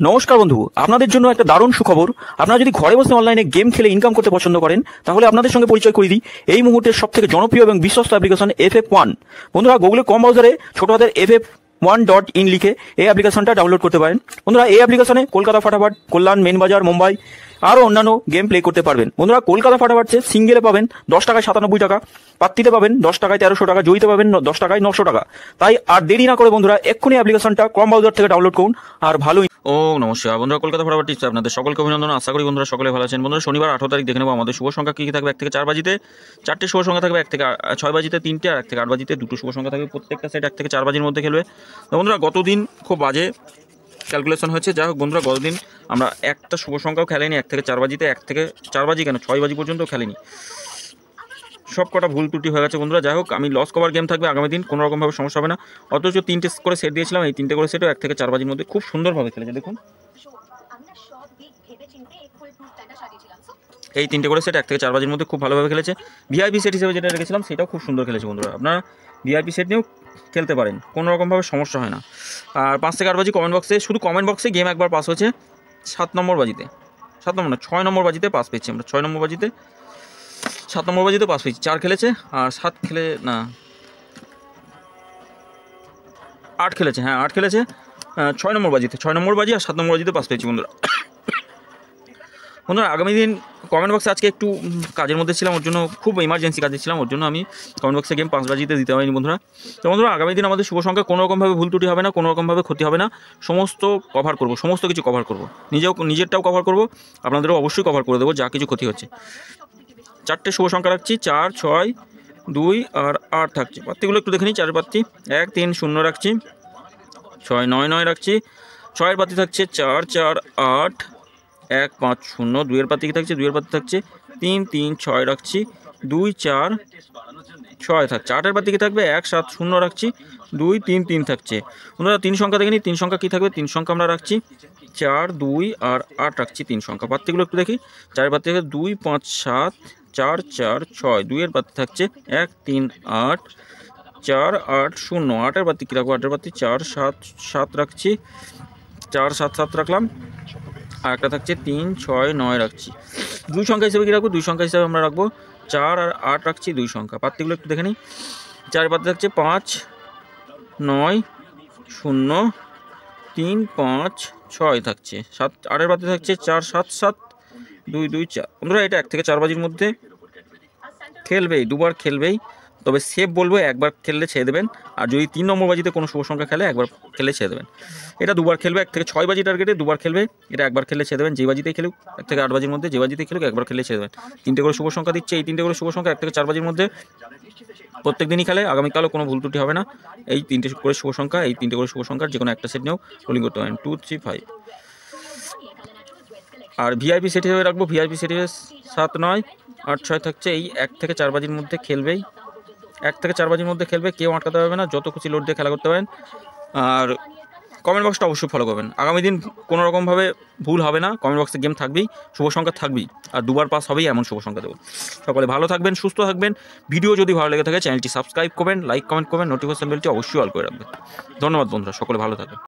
নমস্কার বন্ধু, আপনাদের জন্য একটা দারুণ সুখবর। আপনারা যদি ঘরে বসে অনলাইনে গেম খেলে ইনকাম করতে পছন্দ করেন, তাহলে আপনাদের সঙ্গে পরিচয় করিয়ে দিই এই মুহূর্তের সবথেকে জনপ্রিয় এবং বিশ্বস্ত অ্যাপ্লিকেশন FF1। বন্ধুরা, গুগলে কম ব্রাউজারে ছোট হাতের FF1.in লিখে এই অ্যাপ্লিকেশনটা ডাউনলোড করতে পারেন। বন্ধুরা, এই অ্যাপ্লিকেশনে কলকাতা ফাটাফাট, কল্যাণ, মেন বাজার, মুম্বাই আরও অন্যান্য গেম প্লে করতে পারবেন। বন্ধুরা, কলকাতা ফাটাফাটে সিঙ্গেলে পাবেন 10 টাকায় 97 টাকা, পাত্তিতে পাবেন 10 টাকায় 1300 টাকা, জয়ীতে পাবেন 10 টাকায় 900 টাকা। তাই আর দেরি না করে বন্ধুরা এক্ষুনি অ্যাপ্লিকেশনটা ক্রম ব্রাউজার থেকে ডাউনলোড করুন আর ভালোই। নমস্কার বন্ধুরা, কলকাতা ফাটাফাট টিপস আপনাদের সকলকে অভিনন্দন। আশা করি বন্ধুরা সকলে ভালো আছেন। বন্ধুরা, শনিবার 18 তারিখ দেখে নেবো আমাদের শুভ সংখ্যা কী কী থাকবে। 1 থেকে 4 বাজিতে 4টে শুভ সংখ্যা থাকবে, 1 থেকে 6 বাজিতে 3টে, আর 1 থেকে 8 বাজিতে 2টো শুভ সংখ্যা থাকবে। প্রত্যেকটা সেট 1 থেকে 4 বাজির মধ্যে খেলবে। তো বন্ধুরা, গতদিন খুব বাজে ক্যালকুলেশন হয়েছে। যাই হোক বন্ধুরা, গতদিন আমরা একটা শুভ সংখ্যাও খেলেনি 1 থেকে 4 বাজিতে, 1 থেকে 4 বাজি কেন 6 বাজি পর্যন্ত খেলেনি। সব কটা ভুল ত্রুটি হয়ে গেছে বন্ধুরা। যাই হোক, আমি লস কভার গেম থাকবে আগামী দিন, কোনো রকমভাবে সমস্যা হবে না। অথচ 3টে করে সেট দিয়েছিলাম, এই 3টে করে সেটও 1 থেকে 4 বাজির মধ্যে খুব সুন্দরভাবে খেলেছে। দেখুন, এই 3টে করে সেট 1 থেকে 4 বাজির মধ্যে খুব ভালোভাবে খেলেছে। ভিআইপি সেট হিসেবে যেটা রেখেছিলাম সেটাও খুব সুন্দর খেলেছে বন্ধুরা। আপনারা ভিআইপি সেট নিয়েও খেলতে পারেন, কোনো রকমভাবে সমস্যা হয় না। আর 5 থেকে 8 বাজি কমেন্ট বক্সে, শুধু কমেন্ট বক্সে গেম একবার পাস হয়েছে 7 নম্বর বাজিতে, 7 নম্বর না 6 নম্বর বাজিতে পাস পেয়েছি আমরা। 6 নম্বর বাজিতে 7 নম্বর বাজিতে পাস পেয়েছি। 4 খেলেছে আর 7 খেলে না 8 খেলেছে, হ্যাঁ 8 খেলেছে 6 নম্বর বাজিতে, 6 নম্বর বাজি আর 7 নম্বর বাজিতে পাস পেয়েছি বন্ধুরা। বন্ধুরা, আগামী দিন কমেন্ট বক্সে আজকে একটু কাজের মধ্যে ছিলাম, ওর জন্য খুব ইমার্জেন্সি কাজে ছিলাম, ওর জন্য আমি কমেন্ট বক্সে গেম 5 বাজিতে দিতে পারিনি বন্ধুরা। তো বন্ধুরা, আগামী দিন আমাদের শুভ সংখ্যা কোনো রকমভাবে ভুল ত্রুটি হবে না, কোনো রকমভাবে ক্ষতি হবে না। সমস্ত কভার করব, সমস্ত কিছু কভার করব, নিজেরটাও কভার করব, আপনাদেরও অবশ্যই কভার করে দেবো যা কিছু ক্ষতি হচ্ছে। 4টে শুভ সংখ্যা রাখছি, 4, 6, 2 আর 8 থাকছে। পাত্তিগুলো একটু দেখে নিই। 4 পাত্তি 1, 3, 0 রাখছি, 6, 9, 9 রাখছি। 6 পাত্তি থাকছে 4, 4, 8, 1, 5, 0। 2 এর পাত্তি থাকছে, 2 এর পাত্তি থাকছে 3, 3, 6 রাখছি, 2, 4, 6 থাকছে। 8 পাত্তি থাকবে 1, 7, 0 রাখছি, 2, 3, 3 থাকছে। বন্ধুরা, 3 সংখ্যা দেখে নিই। 3 সংখ্যা কী থাকবে? 3 সংখ্যা আমরা রাখছি 4, 2 আর 8 রাখছি 3 সংখ্যা। পাত্তিগুলো একটু দেখি। 4 পাত্তি থাকে 2, 5, 7, 4, 4, 6। 2 এর পাত্তি থাকছে 1, 3, 8, 4, 8, 0। 8 এর পাত্তি কী রাখবো? 8 এর পাত্তি 4, 7, 7 রাখছি, 4, 7, 7 রাখলাম। আর একটা থাকছে 3, 6, 9 রাখছি। 2 সংখ্যা হিসেবে কী রাখবো? 2 সংখ্যা হিসেবে আমরা রাখবো 4 আর 8 রাখছি 2 সংখ্যা। পাত্তিগুলো একটু দেখে নিই। 4 পাত্তি থাকছে 5, 9, 0, 3, 5, 6 থাকছে। 8 পাত্তি থাকছে 4, 7, 7, 2, 2, 4। বন্ধুরা, এটা 1 থেকে 4 বাজির মধ্যে খেলবেই, দুবার খেলবেই। তবে সেভ বলবো একবার খেললে ছেড়ে দেবেন, আর যদি 3 নম্বর বাজিতে কোনো শুভ সংখ্যা খেলে একবার খেলে ছেড়ে দেবেন। এটা দুবার খেলবে, 1 থেকে 6 বাজি টার্গেটে দুবার খেলবে। এটা একবার খেললে ছেড়ে দেবেন, যে বাজিতেই খেলুক। 1 থেকে 8 বাজির মধ্যে যে বাজিতেই খেলুক একবার খেললে ছেড়ে দেবেন। 3টে করে শুভ সংখ্যা দিচ্ছে, এই 3টে করে শুভ সংখ্যা 1 থেকে 4 বাজির মধ্যে প্রত্যেক দিনই খেলে। আগামীকালও কোনো ভুল ত্রুটি হবে না। এই 3টে করে শুভ সংখ্যা, এই 3টে করে শুভ সংখ্যার যে কোনো একটা সেট নিয়েও রোলিং করতে পারেন। 2, 3, 5। আর ভিআইপি সেট হিসেবে রাখবো, ভিআইপি সেট হিসেবে 7, 9, 8, 6 থাকছে। এই 1 থেকে 4 বাজির মধ্যে খেলবেই, 1 থেকে 4 বাজির মধ্যে খেলবে, কেউ আটকাতে পারবে না। যত খুশি লোড দিয়ে খেলা করতে পারেন। আর কমেন্ট বক্সটা অবশ্যই ফলো করবেন। আগামী দিন কোনো রকমভাবে ভুল হবে না, কমেন্ট বক্সে গেম থাকবেই, শুভ সংখ্যা থাকবেই, আর দুবার পাস হবেই এমন শুভ সংখ্যা দেবো। সকলে ভালো থাকবেন, সুস্থ থাকবেন। ভিডিও যদি ভালো লেগে থাকে চ্যানেলটি সাবস্ক্রাইব করবেন, লাইক কমেন্ট করবেন, নোটিফিকেশন বেলটি অবশ্যই অল করে রাখবেন। ধন্যবাদ বন্ধুরা, সকলে ভালো থাকবেন।